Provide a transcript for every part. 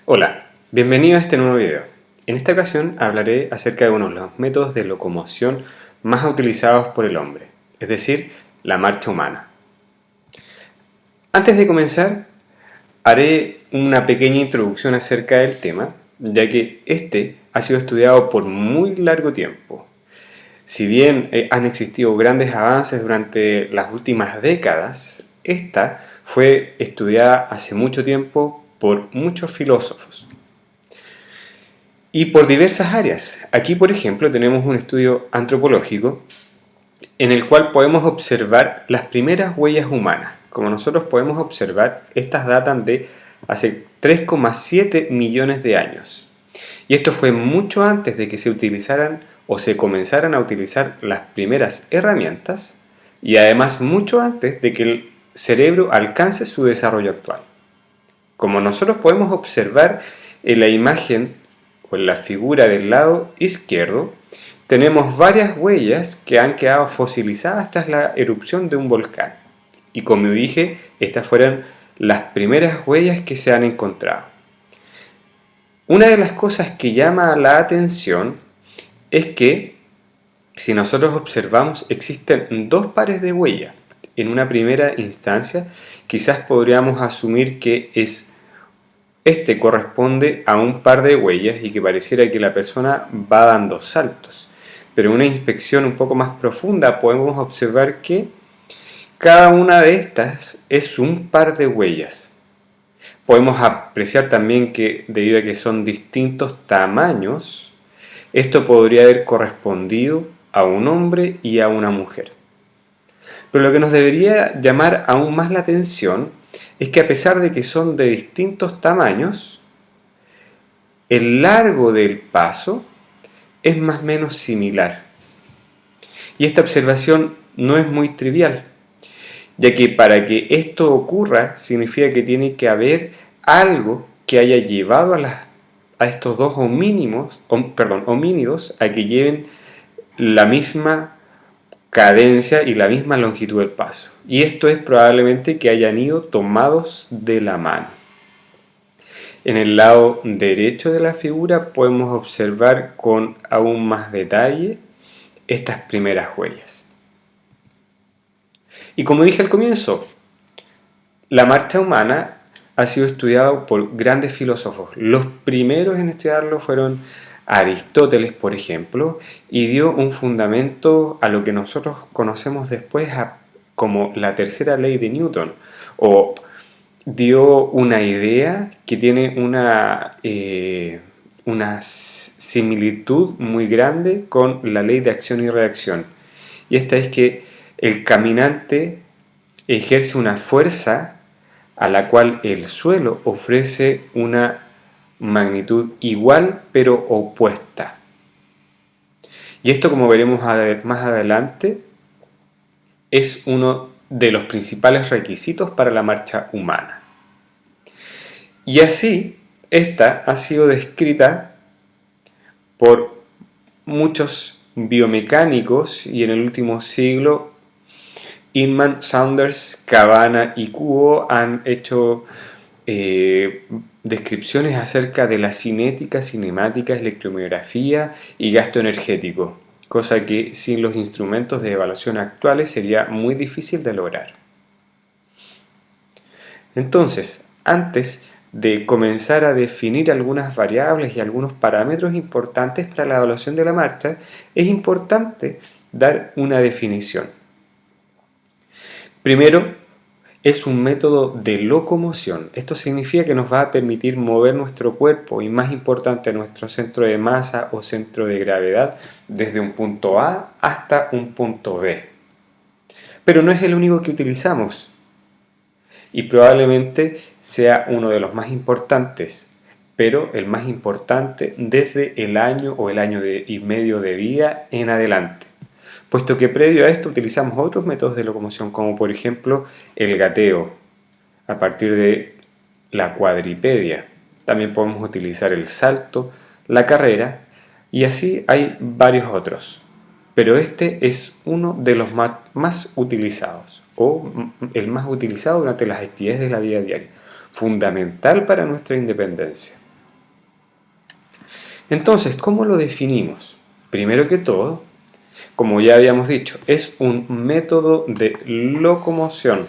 Hola, bienvenido a este nuevo video. En esta ocasión hablaré acerca de uno de los métodos de locomoción más utilizados por el hombre, es decir, la marcha humana. Antes de comenzar, haré una pequeña introducción acerca del tema, ya que este ha sido estudiado por muy largo tiempo. Si bien han existido grandes avances durante las últimas décadas, esta fue estudiada hace mucho tiempo por muchos filósofos y por diversas áreas. Aquí, por ejemplo, tenemos un estudio antropológico en el cual podemos observar las primeras huellas humanas. Como nosotros podemos observar, estas datan de hace 3,7 millones de años. Y esto fue mucho antes de que se utilizaran o se comenzaran a utilizar las primeras herramientas y además mucho antes de que el cerebro alcance su desarrollo actual. Como nosotros podemos observar en la imagen o en la figura del lado izquierdo, tenemos varias huellas que han quedado fosilizadas tras la erupción de un volcán. Y como dije, estas fueron las primeras huellas que se han encontrado. Una de las cosas que llama la atención es que si nosotros observamos existen dos pares de huellas. En una primera instancia quizás podríamos asumir que este corresponde a un par de huellas y que pareciera que la persona va dando saltos. Pero en una inspección un poco más profunda podemos observar que cada una de estas es un par de huellas. Podemos apreciar también que debido a que son distintos tamaños, esto podría haber correspondido a un hombre y a una mujer. Pero lo que nos debería llamar aún más la atención es que a pesar de que son de distintos tamaños, el largo del paso es más o menos similar. Y esta observación no es muy trivial, ya que para que esto ocurra significa que tiene que haber algo que haya llevado a estos dos homínidos a que lleven la misma cadencia y la misma longitud del paso. Y esto es probablemente que hayan ido tomados de la mano. En el lado derecho de la figura podemos observar con aún más detalle estas primeras huellas. Y como dije al comienzo, la marcha humana ha sido estudiada por grandes filósofos. Los primeros en estudiarlo fueron Aristóteles, por ejemplo, y dio un fundamento a lo que nosotros conocemos después como la tercera ley de Newton, o dio una idea que tiene una similitud muy grande con la ley de acción y reacción. Y esta es que el caminante ejerce una fuerza a la cual el suelo ofrece una magnitud igual pero opuesta. Y esto, como veremos más adelante, es uno de los principales requisitos para la marcha humana. Y así, esta ha sido descrita por muchos biomecánicos y en el último siglo Inman, Saunders, Cabana y Kuo han hecho descripciones acerca de la cinética, cinemática, electromiografía y gasto energético, cosa que sin los instrumentos de evaluación actuales sería muy difícil de lograr. Entonces, antes de comenzar a definir algunas variables y algunos parámetros importantes para la evaluación de la marcha, es importante dar una definición. Primero, es un método de locomoción. Esto significa que nos va a permitir mover nuestro cuerpo y, más importante, nuestro centro de masa o centro de gravedad desde un punto A hasta un punto B. Pero no es el único que utilizamos y probablemente sea uno de los más importantes, pero el más importante desde el año o el año y medio de vida en adelante, puesto que previo a esto utilizamos otros métodos de locomoción, como por ejemplo el gateo, a partir de la cuadripedia. También podemos utilizar el salto, la carrera, y así hay varios otros. Pero este es uno de los más utilizados, o el más utilizado durante las actividades de la vida diaria, fundamental para nuestra independencia. Entonces, ¿cómo lo definimos? Primero que todo, como ya habíamos dicho, es un método de locomoción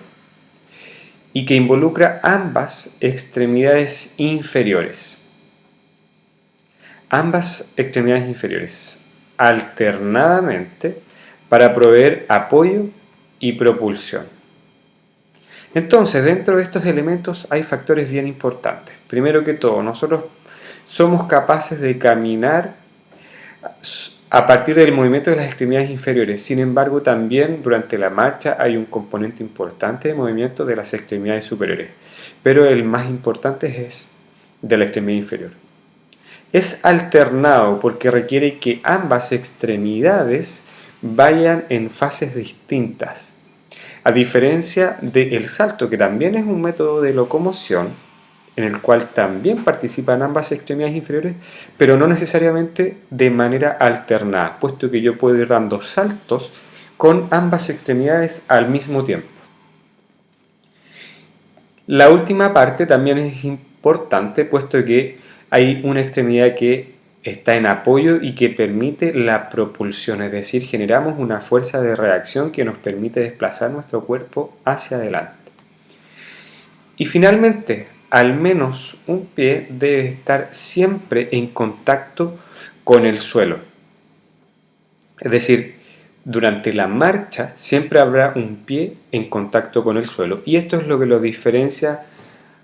y que involucra ambas extremidades inferiores. Ambas extremidades inferiores, alternadamente, para proveer apoyo y propulsión. Entonces, dentro de estos elementos hay factores bien importantes. Primero que todo, nosotros somos capaces de caminar a partir del movimiento de las extremidades inferiores. Sin embargo, también durante la marcha hay un componente importante de movimiento de las extremidades superiores, pero el más importante es de la extremidad inferior. Es alternado porque requiere que ambas extremidades vayan en fases distintas. A diferencia del salto, que también es un método de locomoción, en el cual también participan ambas extremidades inferiores, pero no necesariamente de manera alternada, puesto que yo puedo ir dando saltos con ambas extremidades al mismo tiempo. La última parte también es importante, puesto que hay una extremidad que está en apoyo y que permite la propulsión, es decir, generamos una fuerza de reacción que nos permite desplazar nuestro cuerpo hacia adelante. Y finalmente, al menos un pie debe estar siempre en contacto con el suelo. Es decir, durante la marcha siempre habrá un pie en contacto con el suelo. Y esto es lo que lo diferencia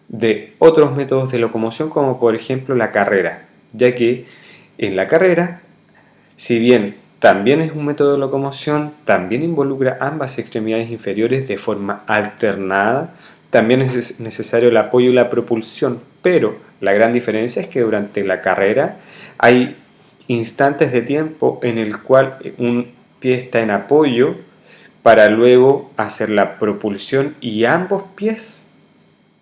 de otros métodos de locomoción, como por ejemplo la carrera, ya que en la carrera, si bien también es un método de locomoción, también involucra ambas extremidades inferiores de forma alternada, también es necesario el apoyo y la propulsión, pero la gran diferencia es que durante la carrera hay instantes de tiempo en el cual un pie está en apoyo para luego hacer la propulsión y ambos pies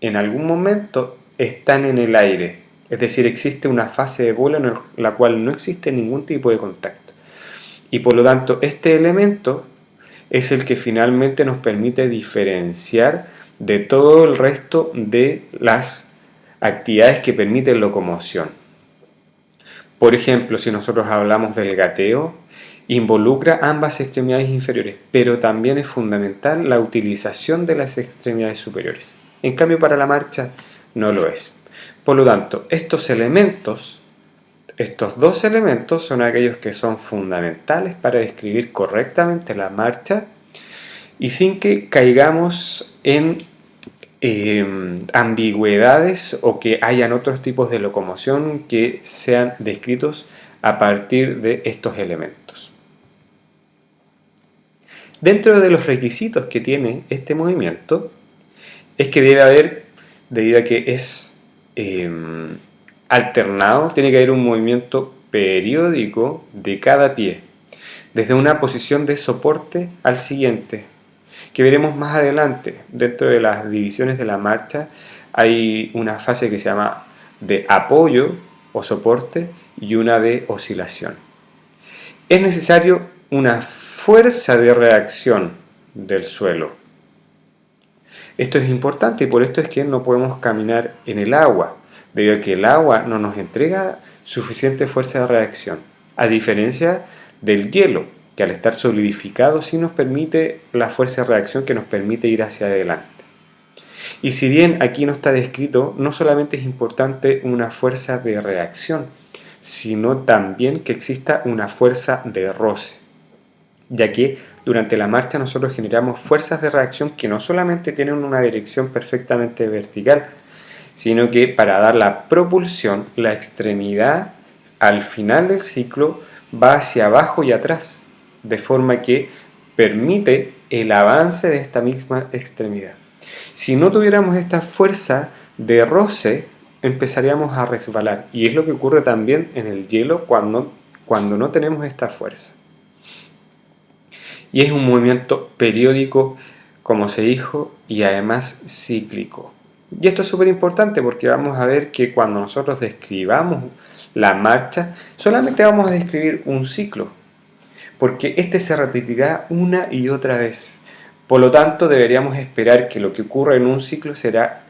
en algún momento están en el aire. Es decir, existe una fase de vuelo en la cual no existe ningún tipo de contacto. Y por lo tanto, este elemento es el que finalmente nos permite diferenciar de todo el resto de las actividades que permiten locomoción. Por ejemplo, si nosotros hablamos del gateo, involucra ambas extremidades inferiores, pero también es fundamental la utilización de las extremidades superiores. En cambio, para la marcha no lo es. Por lo tanto, estos dos elementos son aquellos que son fundamentales para describir correctamente la marcha y sin que caigamos en ambigüedades o que hayan otros tipos de locomoción que sean descritos a partir de estos elementos. Dentro de los requisitos que tiene este movimiento es que debe haber, debido a que es alternado, tiene que haber un movimiento periódico de cada pie, desde una posición de soporte al siguiente, que veremos más adelante. Dentro de las divisiones de la marcha hay una fase que se llama de apoyo o soporte y una de oscilación. Es necesario una fuerza de reacción del suelo. Esto es importante y por esto es que no podemos caminar en el agua, debido a que el agua no nos entrega suficiente fuerza de reacción, a diferencia del hielo, que al estar solidificado sí nos permite la fuerza de reacción que nos permite ir hacia adelante. Y si bien aquí no está descrito, no solamente es importante una fuerza de reacción, sino también que exista una fuerza de roce, ya que durante la marcha nosotros generamos fuerzas de reacción que no solamente tienen una dirección perfectamente vertical, sino que para dar la propulsión, la extremidad al final del ciclo va hacia abajo y atrás, de forma que permite el avance de esta misma extremidad. Si no tuviéramos esta fuerza de roce, empezaríamos a resbalar, y es lo que ocurre también en el hielo cuando no tenemos esta fuerza. Y es un movimiento periódico, como se dijo, y además cíclico. Y esto es súper importante porque vamos a ver que cuando nosotros describamos la marcha, solamente vamos a describir un ciclo, porque este se repetirá una y otra vez. Por lo tanto, deberíamos esperar que lo que ocurra en un ciclo será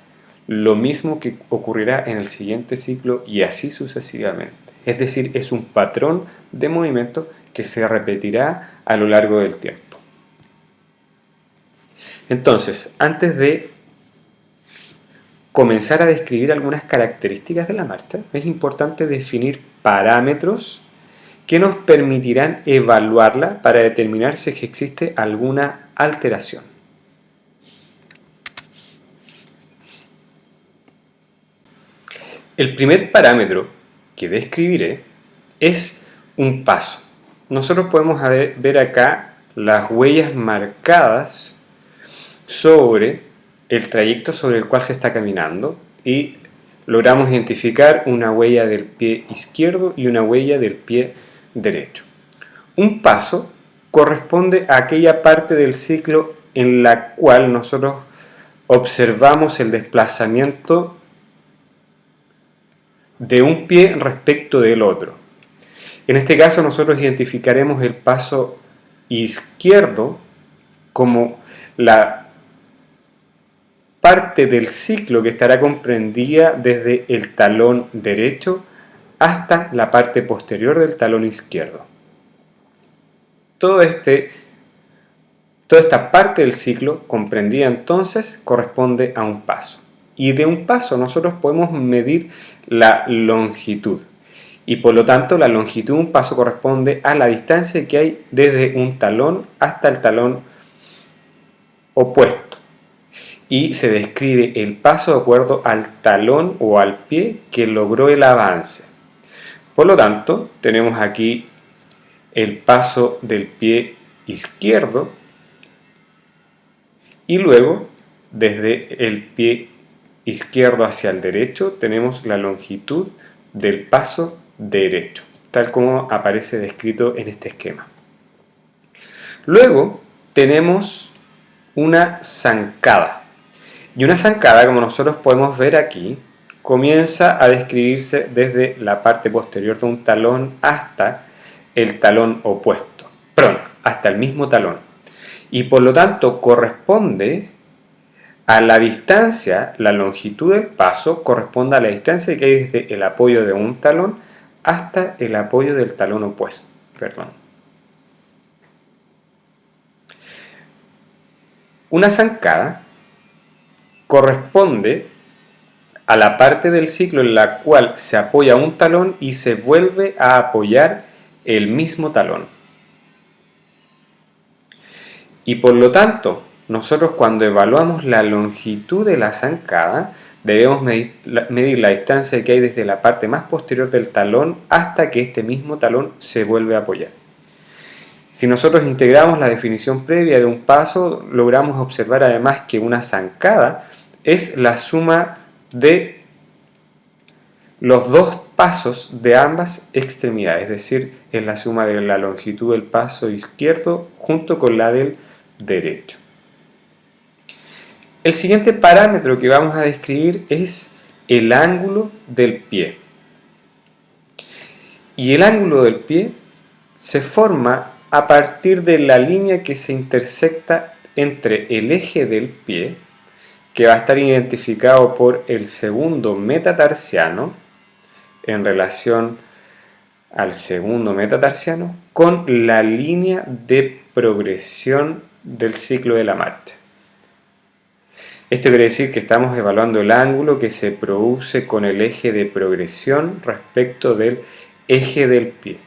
lo mismo que ocurrirá en el siguiente ciclo y así sucesivamente. Es decir, es un patrón de movimiento que se repetirá a lo largo del tiempo. Entonces, antes de comenzar a describir algunas características de la marcha, es importante definir parámetros que nos permitirán evaluarla para determinar si existe alguna alteración. El primer parámetro que describiré es un paso. Nosotros podemos ver acá las huellas marcadas sobre el trayecto sobre el cual se está caminando y logramos identificar una huella del pie izquierdo y una huella del pie derecho. Un paso corresponde a aquella parte del ciclo en la cual nosotros observamos el desplazamiento de un pie respecto del otro. En este caso nosotros identificaremos el paso izquierdo como la parte del ciclo que estará comprendida desde el talón derecho hasta la parte posterior del talón izquierdo. Toda esta parte del ciclo comprendida entonces corresponde a un paso. Y de un paso nosotros podemos medir la longitud. Y por lo tanto la longitud de un paso corresponde a la distancia que hay desde un talón hasta el talón opuesto. Y se describe el paso de acuerdo al talón o al pie que logró el avance. Por lo tanto, tenemos aquí el paso del pie izquierdo y luego desde el pie izquierdo hacia el derecho tenemos la longitud del paso derecho, tal como aparece descrito en este esquema. Luego tenemos una zancada. Y una zancada, como nosotros podemos ver aquí, comienza a describirse desde la parte posterior de un talón hasta el talón opuesto, hasta el mismo talón. Y por lo tanto corresponde a la distancia, la longitud del paso corresponde a la distancia que hay desde el apoyo de un talón hasta el apoyo del talón opuesto. Una zancada corresponde a la parte del ciclo en la cual se apoya un talón y se vuelve a apoyar el mismo talón. Y por lo tanto, nosotros cuando evaluamos la longitud de la zancada, debemos medir la distancia que hay desde la parte más posterior del talón hasta que este mismo talón se vuelve a apoyar. Si nosotros integramos la definición previa de un paso, logramos observar además que una zancada es la suma de los dos pasos de ambas extremidades, es decir, es la suma de la longitud del paso izquierdo junto con la del derecho. El siguiente parámetro que vamos a describir es el ángulo del pie. Y el ángulo del pie se forma a partir de la línea que se intersecta entre el eje del pie, que va a estar identificado por el segundo metatarsiano en relación al segundo metatarsiano, con la línea de progresión del ciclo de la marcha. Esto quiere decir que estamos evaluando el ángulo que se produce con el eje de progresión respecto del eje del pie.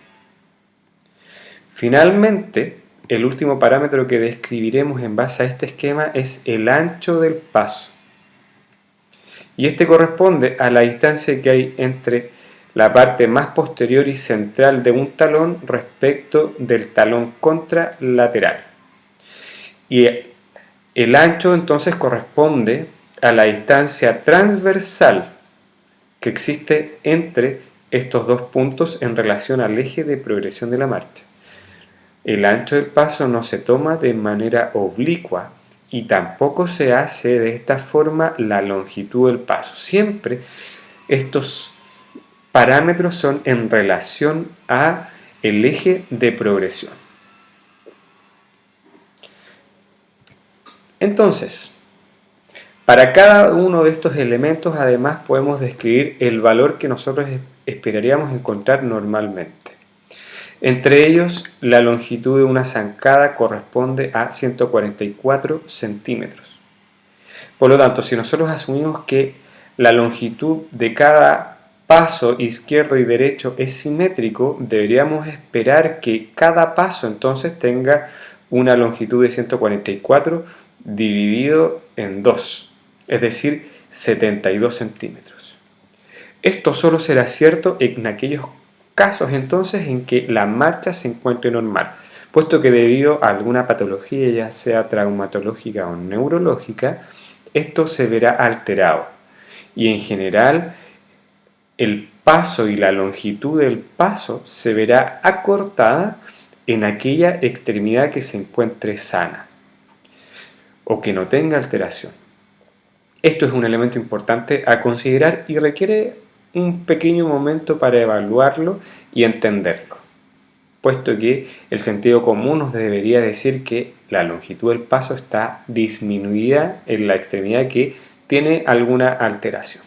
Finalmente, el último parámetro que describiremos en base a este esquema es el ancho del paso. Y este corresponde a la distancia que hay entre la parte más posterior y central de un talón respecto del talón contralateral. Y el ancho entonces corresponde a la distancia transversal que existe entre estos dos puntos en relación al eje de progresión de la marcha. El ancho del paso no se toma de manera oblicua y tampoco se hace de esta forma la longitud del paso. Siempre estos parámetros son en relación a el eje de progresión. Entonces, Para cada uno de estos elementos, además, podemos describir el valor que nosotros esperaríamos encontrar normalmente. Entre ellos, la longitud de una zancada corresponde a 144 centímetros. Por lo tanto, si nosotros asumimos que la longitud de cada paso izquierdo y derecho es simétrico, deberíamos esperar que cada paso entonces tenga una longitud de 144 dividido en 2, es decir, 72 centímetros. Esto solo será cierto en aquellos casos entonces en que la marcha se encuentre normal, puesto que debido a alguna patología, ya sea traumatológica o neurológica, esto se verá alterado y en general el paso y la longitud del paso se verá acortada en aquella extremidad que se encuentre sana o que no tenga alteración. Esto es un elemento importante a considerar y requiere un pequeño momento para evaluarlo y entenderlo, puesto que el sentido común nos debería decir que la longitud del paso está disminuida en la extremidad que tiene alguna alteración.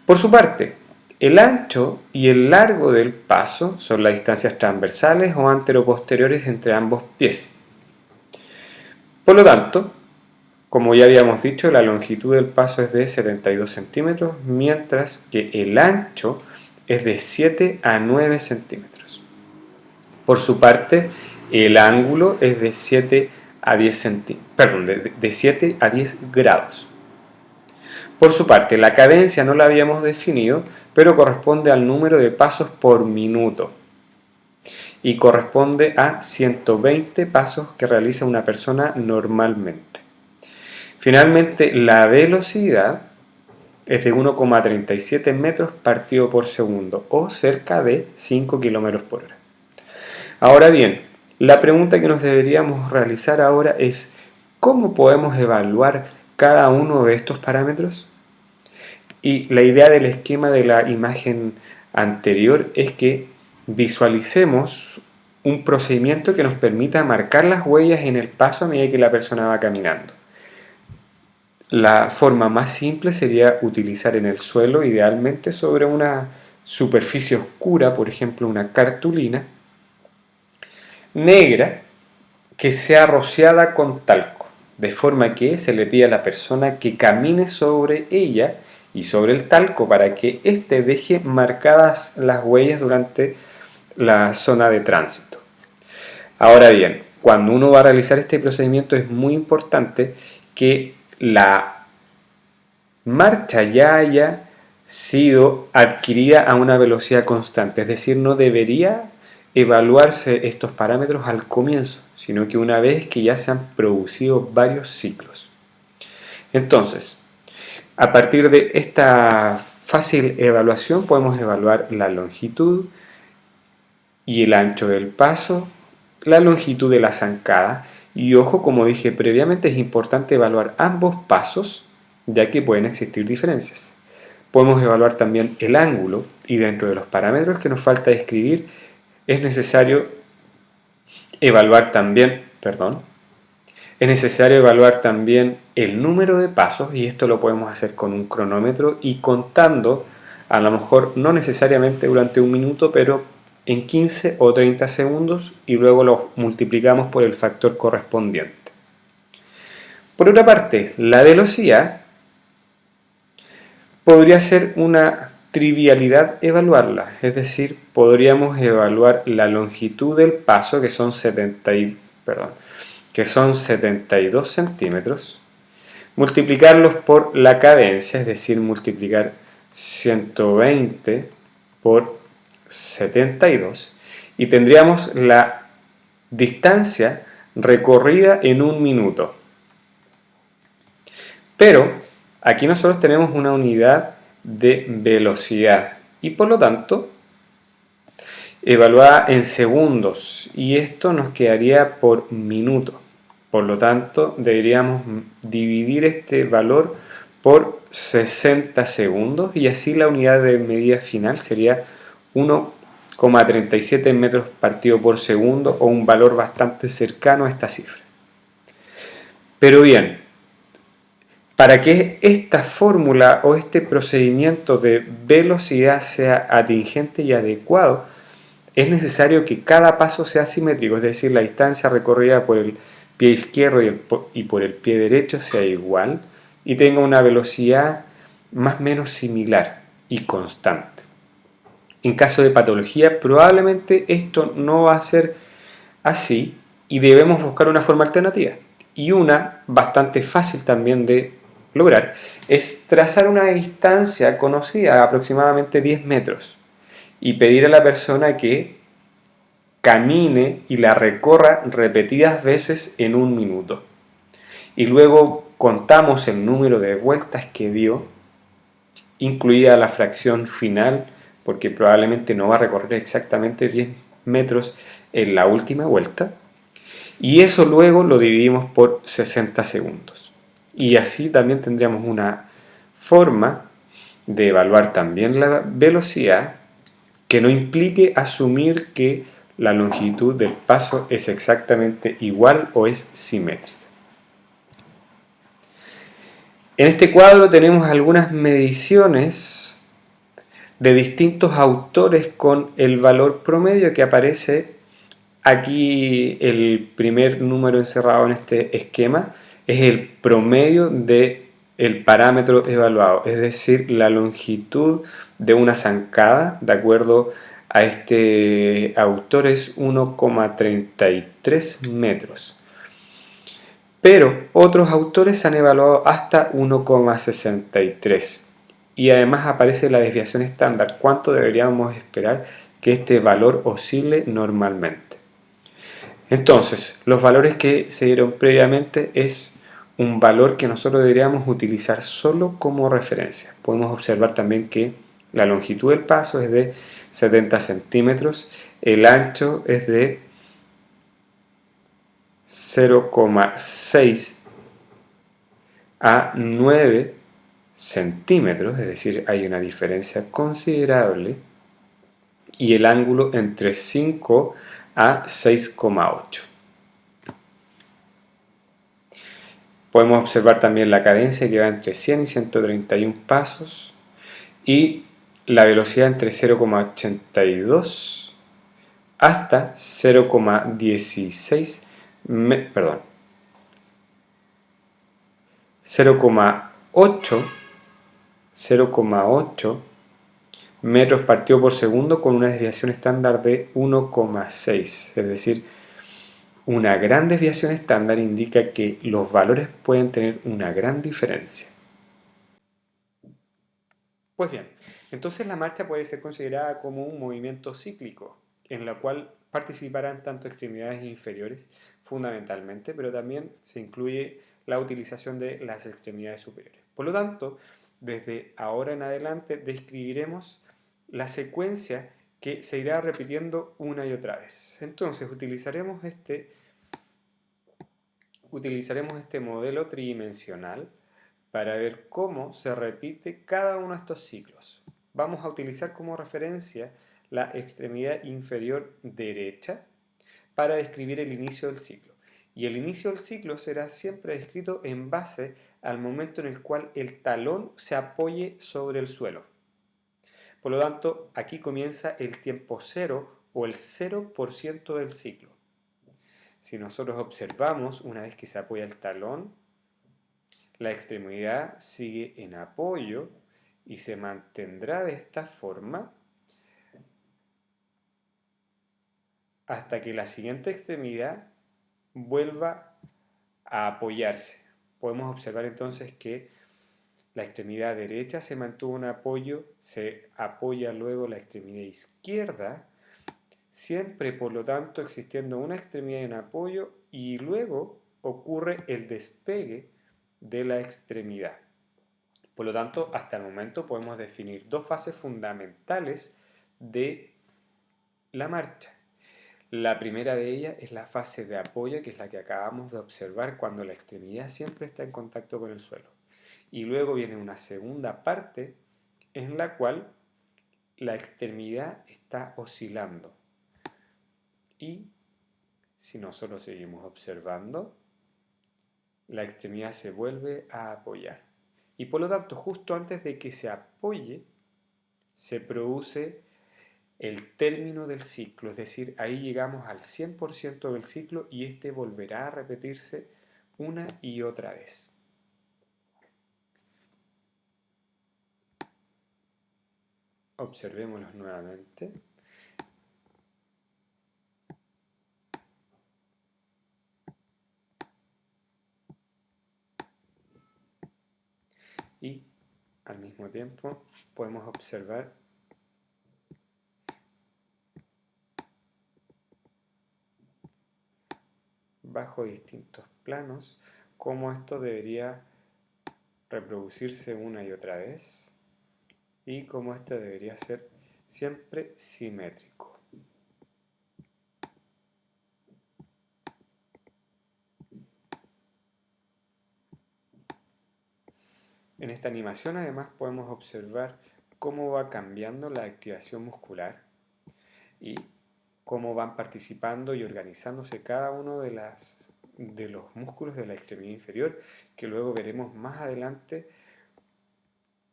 Por su parte, el ancho y el largo del paso son las distancias transversales o anteroposteriores entre ambos pies. Por lo tanto, como ya habíamos dicho, la longitud del paso es de 72 centímetros, mientras que el ancho es de 7 a 9 centímetros. Por su parte, el ángulo es de 7 a 10 de 7 a 10 grados. Por su parte, la cadencia no la habíamos definido, pero corresponde al número de pasos por minuto y corresponde a 120 pasos que realiza una persona normalmente. Finalmente, la velocidad es de 1,37 metros partido por segundo o cerca de 5 km por hora. Ahora bien, la pregunta que nos deberíamos realizar ahora es ¿cómo podemos evaluar cada uno de estos parámetros? Y la idea del esquema de la imagen anterior es que visualicemos un procedimiento que nos permita marcar las huellas en el paso a medida que la persona va caminando. La forma más simple sería utilizar en el suelo, idealmente sobre una superficie oscura, por ejemplo una cartulina negra que sea rociada con talco, de forma que se le pide a la persona que camine sobre ella y sobre el talco para que éste deje marcadas las huellas durante la zona de tránsito. Ahora bien, cuando uno va a realizar este procedimiento es muy importante que la marcha ya haya sido adquirida a una velocidad constante, es decir, no debería evaluarse estos parámetros al comienzo, sino que una vez que ya se han producido varios ciclos. Entonces, a partir de esta fácil evaluación podemos evaluar la longitud y el ancho del paso, la longitud de la zancada y ojo, como dije previamente, es importante evaluar ambos pasos ya que pueden existir diferencias. Podemos evaluar también el ángulo y dentro de los parámetros que nos falta describir es necesario evaluar también, el número de pasos y esto lo podemos hacer con un cronómetro y contando, a lo mejor no necesariamente durante un minuto, pero en 15 o 30 segundos y luego lo multiplicamos por el factor correspondiente. Por otra parte, la velocidad podría ser una trivialidad evaluarla, es decir, podríamos evaluar la longitud del paso que son 72 centímetros, multiplicarlos por la cadencia, es decir, multiplicar 120 por 72 y tendríamos la distancia recorrida en un minuto. Pero aquí nosotros tenemos una unidad de velocidad y por lo tanto evaluada en segundos y esto nos quedaría por minuto. Por lo tanto deberíamos dividir este valor por 60 segundos y así la unidad de medida final sería 1,37 metros partido por segundo o un valor bastante cercano a esta cifra. Pero bien, Para que esta fórmula o este procedimiento de velocidad sea atingente y adecuado, es necesario que cada paso sea simétrico, es decir, la distancia recorrida por el pie izquierdo y por el pie derecho sea igual y tenga una velocidad más o menos similar y constante. En caso de patología, probablemente esto no va a ser así y debemos buscar una forma alternativa. Y una bastante fácil también de lograr es trazar una distancia conocida, aproximadamente 10 metros, y pedir a la persona que camine y la recorra repetidas veces en un minuto. Y luego contamos el número de vueltas que dio, incluida la fracción final, porque probablemente no va a recorrer exactamente 10 metros en la última vuelta. Y eso luego lo dividimos por 60 segundos. Y así también tendríamos una forma de evaluar también la velocidad que no implique asumir que la longitud del paso es exactamente igual o es simétrica. En este cuadro tenemos algunas mediciones de distintos autores con el valor promedio que aparece aquí. El primer número encerrado en este esquema es el promedio del parámetro evaluado, es decir, la longitud de una zancada, de acuerdo a este autor, es 1,33 metros. Pero otros autores han evaluado hasta 1,63 y además aparece la desviación estándar, cuánto deberíamos esperar que este valor oscile normalmente. Entonces, los valores que se dieron previamente es un valor que nosotros deberíamos utilizar solo como referencia. Podemos observar también que la longitud del paso es de 70 centímetros, el ancho es de 0,6 a 9 centímetros, es decir, hay una diferencia considerable, y el ángulo entre 5 a 6,8. Podemos observar también la cadencia que va entre 100 y 131 pasos y la velocidad entre 0,82 hasta 0,16 perdón, 0,8 metros partido por segundo con una desviación estándar de 1,6, es decir, una gran desviación estándar indica que los valores pueden tener una gran diferencia. Pues bien, entonces la marcha puede ser considerada como un movimiento cíclico, en la cual participarán tanto extremidades inferiores, fundamentalmente, pero también se incluye la utilización de las extremidades superiores. Por lo tanto, desde ahora en adelante describiremos la secuencia que se irá repitiendo una y otra vez. Entonces utilizaremos este modelo tridimensional para ver cómo se repite cada uno de estos ciclos. Vamos a utilizar como referencia la extremidad inferior derecha para describir el inicio del ciclo. Y el inicio del ciclo será siempre descrito en base al momento en el cual el talón se apoye sobre el suelo. Por lo tanto, aquí comienza el tiempo cero o el 0% del ciclo. Si nosotros observamos, una vez que se apoya el talón, la extremidad sigue en apoyo y se mantendrá de esta forma hasta que la siguiente extremidad vuelva a apoyarse. Podemos observar entonces que la extremidad derecha se mantuvo en apoyo, se apoya luego la extremidad izquierda, siempre por lo tanto existiendo una extremidad en apoyo y luego ocurre el despegue de la extremidad. Por lo tanto, hasta el momento podemos definir dos fases fundamentales de la marcha. La primera de ellas es la fase de apoyo, que es la que acabamos de observar cuando la extremidad siempre está en contacto con el suelo. Y luego viene una segunda parte en la cual la extremidad está oscilando. Y si nosotros seguimos observando, la extremidad se vuelve a apoyar. Y por lo tanto, justo antes de que se apoye, se produce el término del ciclo, es decir, ahí llegamos al 100% del ciclo y este volverá a repetirse una y otra vez. Observémoslos nuevamente. Y al mismo tiempo podemos observar bajo distintos planos cómo esto debería reproducirse una y otra vez y cómo esto debería ser siempre simétrico. En esta animación además podemos observar cómo va cambiando la activación muscular y cómo van participando y organizándose cada uno de los músculos de la extremidad inferior, que luego veremos más adelante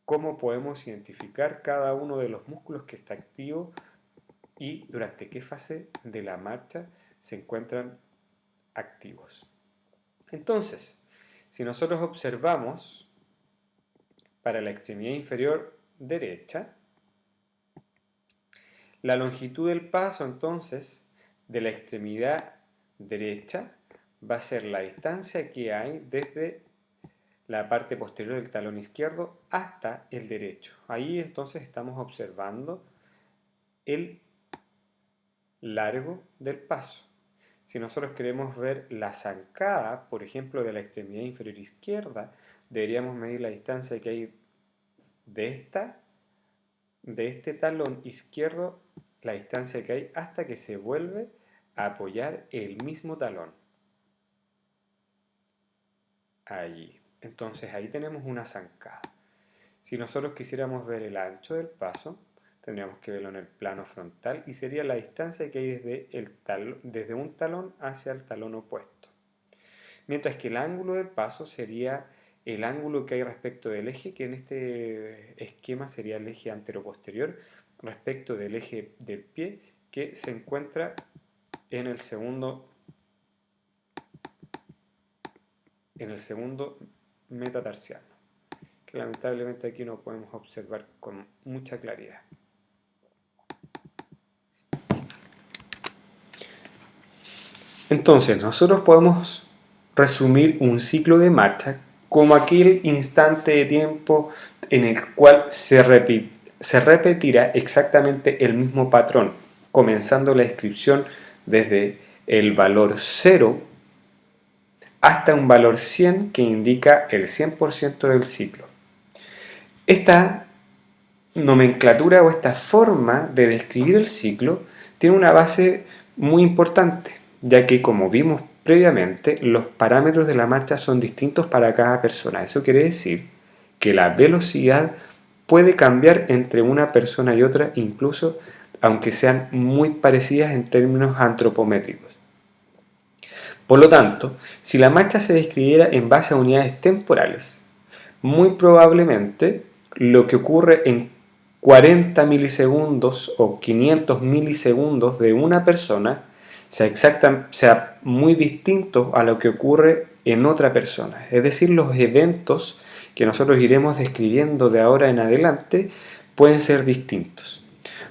cómo podemos identificar cada uno de los músculos que está activo y durante qué fase de la marcha se encuentran activos. Entonces, si nosotros observamos para la extremidad inferior derecha, la longitud del paso entonces de la extremidad derecha va a ser la distancia que hay desde la parte posterior del talón izquierdo hasta el derecho. Ahí entonces estamos observando el largo del paso. Si nosotros queremos ver la zancada, por ejemplo, de la extremidad inferior izquierda, deberíamos medir la distancia que hay de este talón izquierdo, la distancia que hay hasta que se vuelve a apoyar el mismo talón. Allí. Entonces ahí tenemos una zancada. Si nosotros quisiéramos ver el ancho del paso, tendríamos que verlo en el plano frontal y sería la distancia que hay desde un talón hacia el talón opuesto. Mientras que el ángulo del paso sería el ángulo que hay respecto del eje, que en este esquema sería el eje anteroposterior, respecto del eje del pie, que se encuentra en el segundo metatarsiano, que lamentablemente aquí no podemos observar con mucha claridad. Entonces, nosotros podemos resumir un ciclo de marcha como aquel instante de tiempo en el cual se repetirá exactamente el mismo patrón, comenzando la descripción desde el valor 0 hasta un valor 100 que indica el 100% del ciclo. Esta nomenclatura o esta forma de describir el ciclo tiene una base muy importante, ya que como vimos previamente, los parámetros de la marcha son distintos para cada persona. Eso quiere decir que la velocidad puede cambiar entre una persona y otra, incluso aunque sean muy parecidas en términos antropométricos. Por lo tanto, si la marcha se describiera en base a unidades temporales, muy probablemente lo que ocurre en 40 milisegundos o 500 milisegundos de una persona sea muy distinto a lo que ocurre en otra persona. Es decir, los eventos que nosotros iremos describiendo de ahora en adelante pueden ser distintos.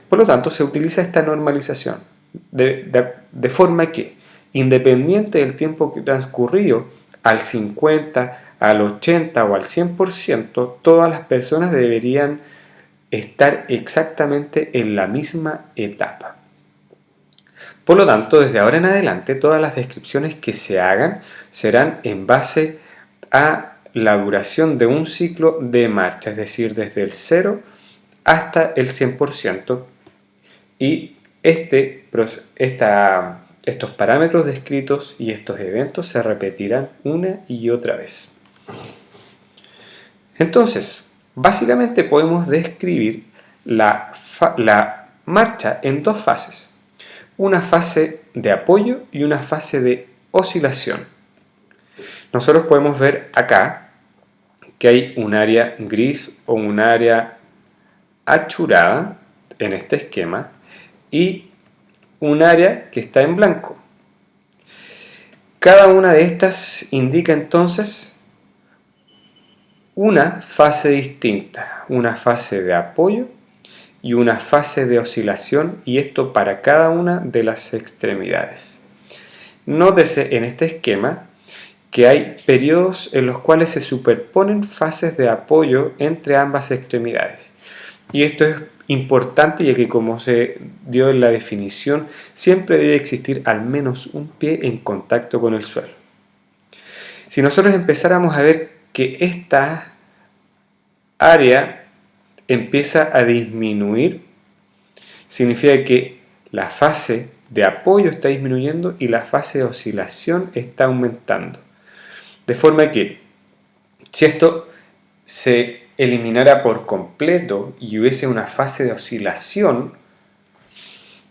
Por lo tanto, se utiliza esta normalización de forma que, independiente del tiempo transcurrido, al 50, al 80 o al 100%, todas las personas deberían estar exactamente en la misma etapa. Por lo tanto, desde ahora en adelante, todas las descripciones que se hagan serán en base a la duración de un ciclo de marcha, es decir, desde el 0 hasta el 100%. Y estos parámetros descritos y estos eventos se repetirán una y otra vez. Entonces, básicamente podemos describir la marcha en dos fases. Una fase de apoyo y una fase de oscilación. Nosotros podemos ver acá que hay un área gris o un área achurada en este esquema y un área que está en blanco. Cada una de estas indica entonces una fase distinta, una fase de apoyo y una fase de oscilación, y esto para cada una de las extremidades. Nótese en este esquema que hay periodos en los cuales se superponen fases de apoyo entre ambas extremidades. Y esto es importante ya que, como se dio en la definición, siempre debe existir al menos un pie en contacto con el suelo. Si nosotros empezáramos a ver que esta área empieza a disminuir, significa que la fase de apoyo está disminuyendo y la fase de oscilación está aumentando. De forma que, si esto se eliminara por completo y hubiese una fase de oscilación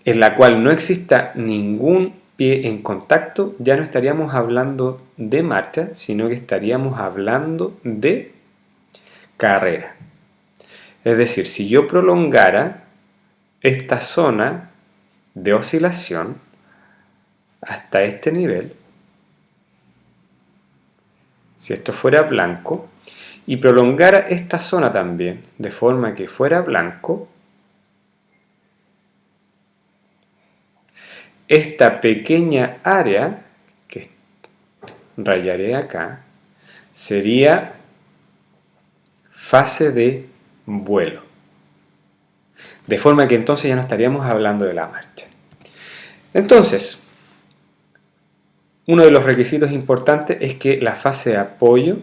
en la cual no exista ningún pie en contacto, ya no estaríamos hablando de marcha, sino que estaríamos hablando de carrera. Es decir, si yo prolongara esta zona de oscilación hasta este nivel, si esto fuera blanco, y prolongara esta zona también de forma que fuera blanco, esta pequeña área que rayaré acá sería fase de vuelo. De forma que entonces ya no estaríamos hablando de la marcha. Entonces, uno de los requisitos importantes es que la fase de apoyo,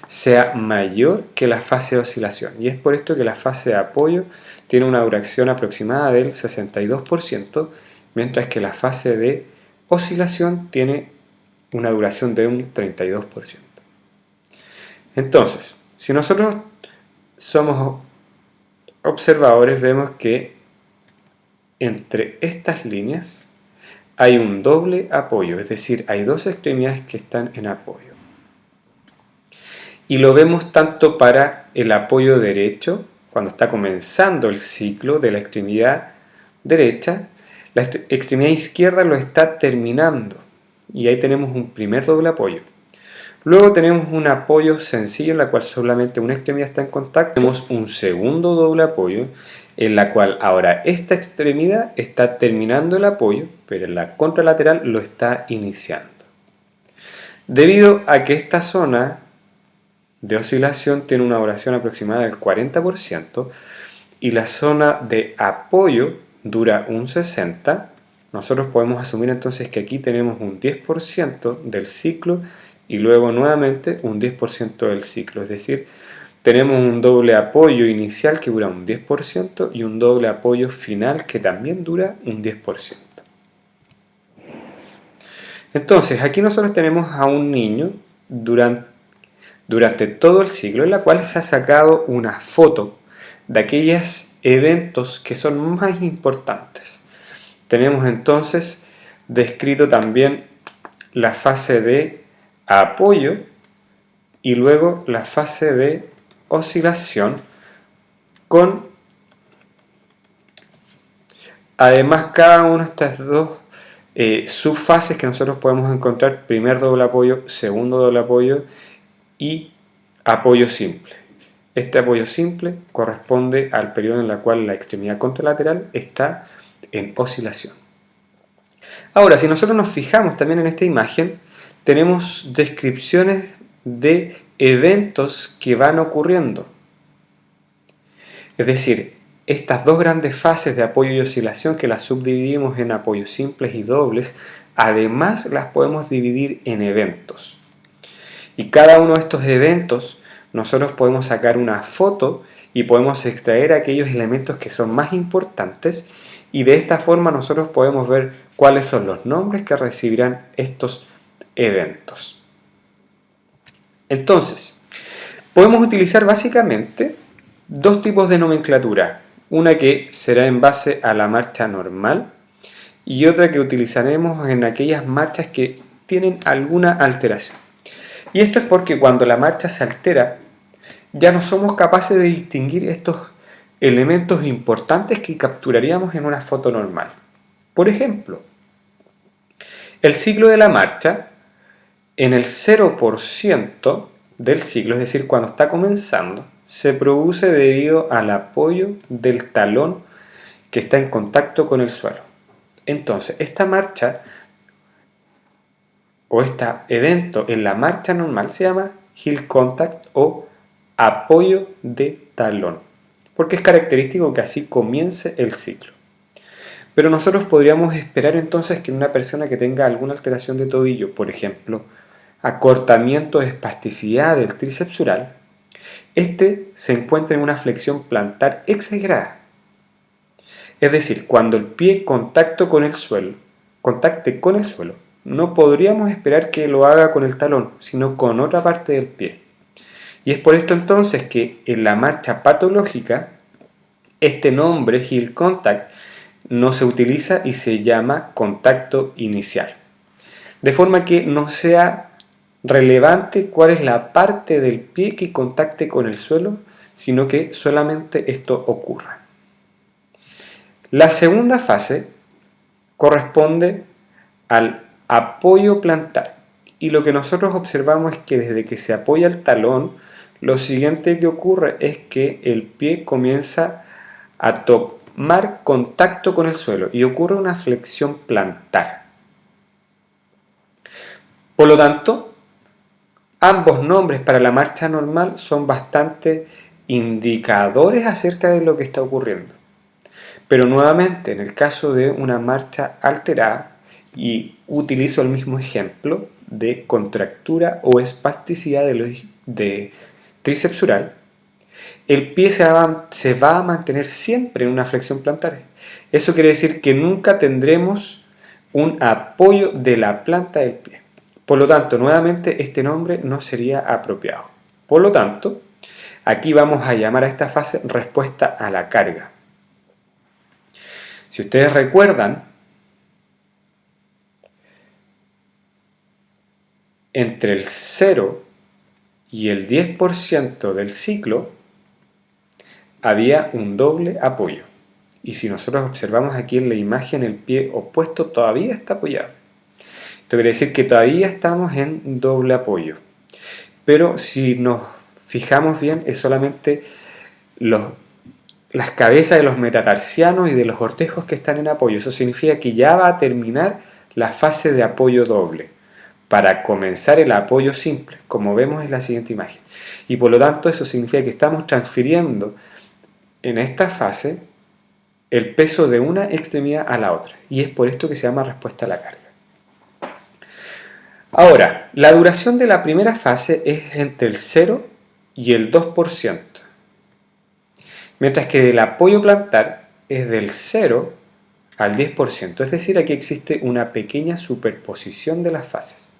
sea mayor que la fase de oscilación. Y es por esto que la fase de apoyo tiene una duración aproximada del 62%, mientras que la fase de oscilación tiene una duración de un 32%. Entonces, si nosotros somos observadores, vemos que entre estas líneas hay un doble apoyo, es decir, hay dos extremidades que están en apoyo. Y lo vemos tanto para el apoyo derecho, cuando está comenzando el ciclo de la extremidad derecha, la extremidad izquierda lo está terminando, y ahí tenemos un primer doble apoyo. Luego tenemos un apoyo sencillo en la cual solamente una extremidad está en contacto. Tenemos un segundo doble apoyo en la cual ahora esta extremidad está terminando el apoyo, pero en la contralateral lo está iniciando. Debido a que esta zona de oscilación tiene una duración aproximada del 40% y la zona de apoyo dura un 60%, nosotros podemos asumir entonces que aquí tenemos un 10% del ciclo y luego nuevamente un 10% del ciclo, es decir, tenemos un doble apoyo inicial que dura un 10% y un doble apoyo final que también dura un 10%. Entonces, aquí nosotros tenemos a un niño durante todo el ciclo, en la cual se ha sacado una foto de aquellos eventos que son más importantes. Tenemos entonces descrito también la fase de apoyo y luego la fase de oscilación con además cada una de estas dos subfases que nosotros podemos encontrar: primer doble apoyo, segundo doble apoyo y apoyo simple. Este apoyo simple corresponde al periodo en el cual la extremidad contralateral está en oscilación. Ahora, si nosotros nos fijamos también en esta imagen, tenemos descripciones de eventos que van ocurriendo. Es decir, estas dos grandes fases de apoyo y oscilación, que las subdividimos en apoyos simples y dobles, además las podemos dividir en eventos. Y cada uno de estos eventos nosotros podemos sacar una foto y podemos extraer aquellos elementos que son más importantes, y de esta forma nosotros podemos ver cuáles son los nombres que recibirán estos eventos. Entonces, podemos utilizar básicamente dos tipos de nomenclatura, una que será en base a la marcha normal y otra que utilizaremos en aquellas marchas que tienen alguna alteración. Y esto es porque cuando la marcha se altera, ya no somos capaces de distinguir estos elementos importantes que capturaríamos en una foto normal. Por ejemplo, el ciclo de la marcha, en el 0% del ciclo, es decir, cuando está comenzando, se produce debido al apoyo del talón que está en contacto con el suelo. Entonces, esta marcha o este evento en la marcha normal se llama heel contact o apoyo de talón, porque es característico que así comience el ciclo. Pero nosotros podríamos esperar entonces que en una persona que tenga alguna alteración de tobillo, por ejemplo, acortamiento o espasticidad del tríceps sural, este se encuentra en una flexión plantar exagerada. Es decir, cuando el pie contacte con el suelo, no podríamos esperar que lo haga con el talón, sino con otra parte del pie. Y es por esto entonces que en la marcha patológica, este nombre, heel contact, no se utiliza y se llama contacto inicial. De forma que no sea relevante cuál es la parte del pie que contacte con el suelo, sino que solamente esto ocurra. La segunda fase corresponde al apoyo plantar. Y lo que nosotros observamos es que desde que se apoya el talón, lo siguiente que ocurre es que el pie comienza a tomar contacto con el suelo y ocurre una flexión plantar. Por lo tanto, ambos nombres para la marcha normal son bastante indicadores acerca de lo que está ocurriendo. Pero nuevamente, en el caso de una marcha alterada, y utilizo el mismo ejemplo de contractura o espasticidad de tríceps sural, el pie se va a mantener siempre en una flexión plantar. Eso quiere decir que nunca tendremos un apoyo de la planta del pie. Por lo tanto, nuevamente este nombre no sería apropiado. Por lo tanto, aquí vamos a llamar a esta fase respuesta a la carga. Si ustedes recuerdan, entre el 0 y el 10% del ciclo había un doble apoyo. Y si nosotros observamos aquí en la imagen, el pie opuesto todavía está apoyado. Esto quiere decir que todavía estamos en doble apoyo. Pero si nos fijamos bien, es solamente las cabezas de los metatarsianos y de los ortejos que están en apoyo. Eso significa que ya va a terminar la fase de apoyo doble para comenzar el apoyo simple, como vemos en la siguiente imagen. Y por lo tanto eso significa que estamos transfiriendo en esta fase el peso de una extremidad a la otra. Y es por esto que se llama respuesta a la carga. Ahora, la duración de la primera fase es entre el 0 y el 2%. Mientras que del apoyo plantar es del 0 al 10%, es decir, aquí existe una pequeña superposición de las fases.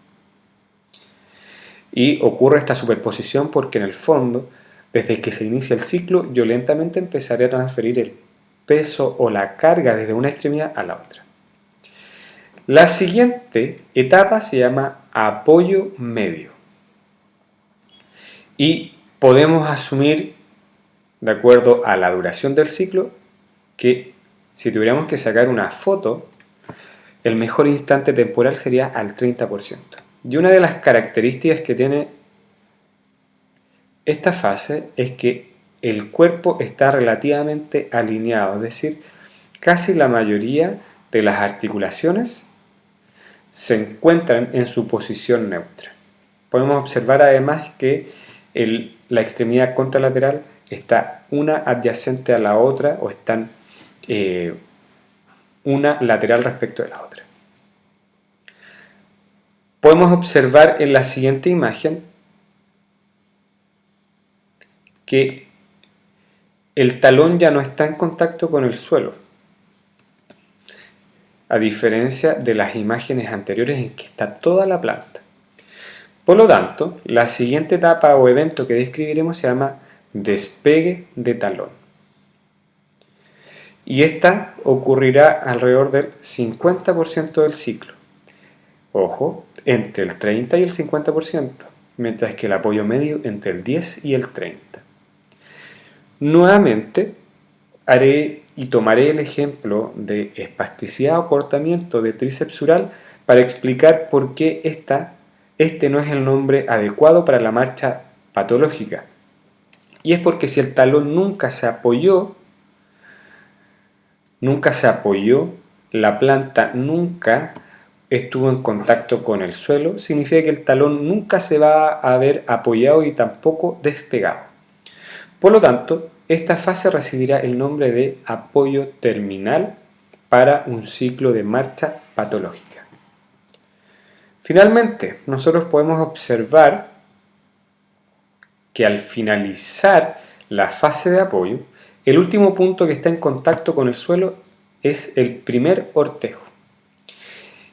Y ocurre esta superposición porque en el fondo, desde que se inicia el ciclo, yo lentamente empezaré a transferir el peso o la carga desde una extremidad a la otra. La siguiente etapa se llama apoyo medio. Y podemos asumir, de acuerdo a la duración del ciclo, que si tuviéramos que sacar una foto, el mejor instante temporal sería al 30%. Y una de las características que tiene esta fase es que el cuerpo está relativamente alineado, es decir, casi la mayoría de las articulaciones se encuentran en su posición neutra. Podemos observar además que la extremidad contralateral está una adyacente a la otra o están una lateral respecto de la otra. Podemos observar en la siguiente imagen que el talón ya no está en contacto con el suelo, a diferencia de las imágenes anteriores en que está toda la planta. Por lo tanto, la siguiente etapa o evento que describiremos se llama despegue de talón. Y esta ocurrirá alrededor del 50% del ciclo. Ojo, entre el 30 y el 50%. mientras que el apoyo medio entre el 10 y el 30. Nuevamente, haré y tomaré el ejemplo de espasticidad o acortamiento de tríceps sural para explicar por qué este no es el nombre adecuado para la marcha patológica. Y es porque si el talón nunca se apoyó, la planta nunca estuvo en contacto con el suelo, significa que el talón nunca se va a ver apoyado y tampoco despegado. Por lo tanto, esta fase recibirá el nombre de apoyo terminal para un ciclo de marcha patológica. Finalmente, nosotros podemos observar que al finalizar la fase de apoyo, el último punto que está en contacto con el suelo es el primer ortejo.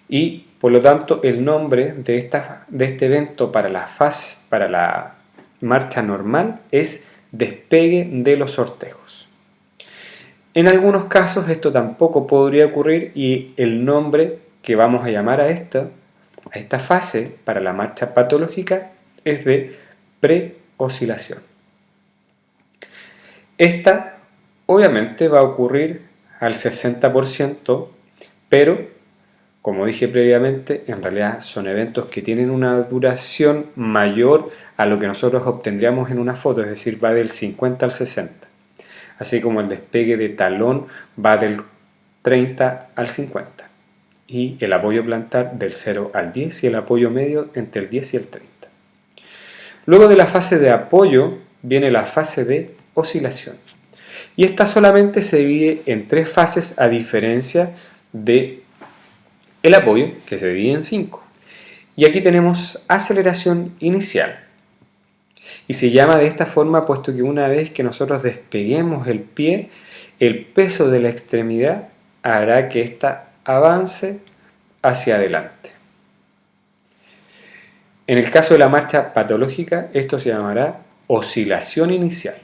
Y por lo tanto el nombre de este evento para la marcha normal es despegue de los ortejos. En algunos casos esto tampoco podría ocurrir y el nombre que vamos a llamar a esta fase para la marcha patológica es de preoscilación. Esta obviamente va a ocurrir al 60%, pero como dije previamente, en realidad son eventos que tienen una duración mayor a lo que nosotros obtendríamos en una foto, es decir, va del 50 al 60. Así como el despegue de talón va del 30 al 50. Y el apoyo plantar del 0 al 10 y el apoyo medio entre el 10 y el 30. Luego de la fase de apoyo viene la fase de oscilación. Y esta solamente se divide en 3 fases a diferencia de el apoyo, que se divide en 5. Y aquí tenemos aceleración inicial. Y se llama de esta forma puesto que una vez que nosotros despeguemos el pie, el peso de la extremidad hará que ésta avance hacia adelante. En el caso de la marcha patológica, esto se llamará oscilación inicial.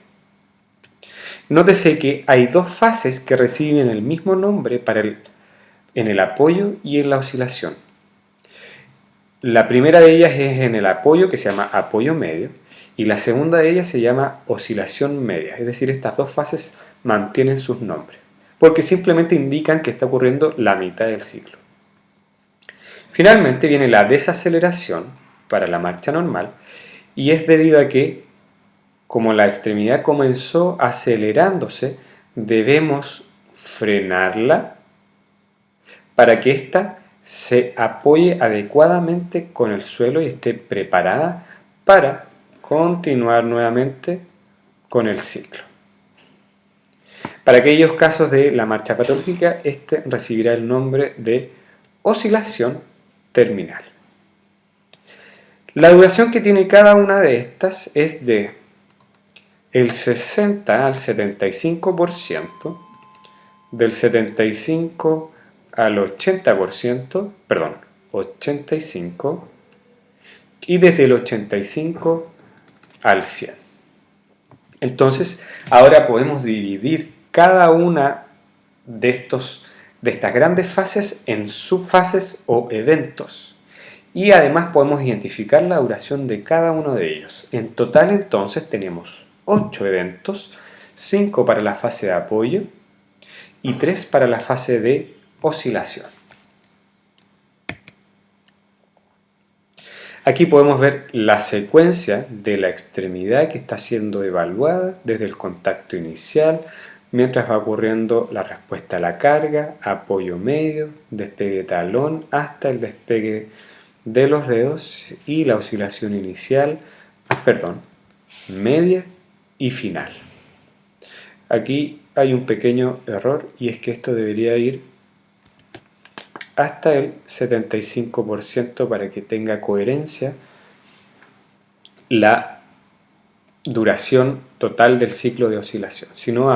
Nótese que hay 2 fases que reciben el mismo nombre en el apoyo y en la oscilación. La primera de ellas es en el apoyo, que se llama apoyo medio, y la segunda de ellas se llama oscilación media, es decir, estas 2 fases mantienen sus nombres, porque simplemente indican que está ocurriendo la mitad del ciclo. Finalmente viene la desaceleración para la marcha normal, y es debido a que, como la extremidad comenzó acelerándose, debemos frenarla para que ésta se apoye adecuadamente con el suelo y esté preparada para continuar nuevamente con el ciclo. Para aquellos casos de la marcha patológica, este recibirá el nombre de oscilación terminal. La duración que tiene cada una de estas es de el 60 al 75%, del 75 al 80%, 85%, y desde el 85 al 100. Entonces, ahora podemos dividir cada una de estas grandes fases en subfases o eventos. Y además podemos identificar la duración de cada uno de ellos. En total, entonces, tenemos 8 eventos, 5 para la fase de apoyo y 3 para la fase de oscilación. Aquí podemos ver la secuencia de la extremidad que está siendo evaluada desde el contacto inicial, mientras va ocurriendo la respuesta a la carga, apoyo medio, despegue de talón hasta el despegue de los dedos y la oscilación inicial, media y final. Aquí hay un pequeño error y es que esto debería ir hasta el 75% para que tenga coherencia la duración total del ciclo de oscilación. Si no,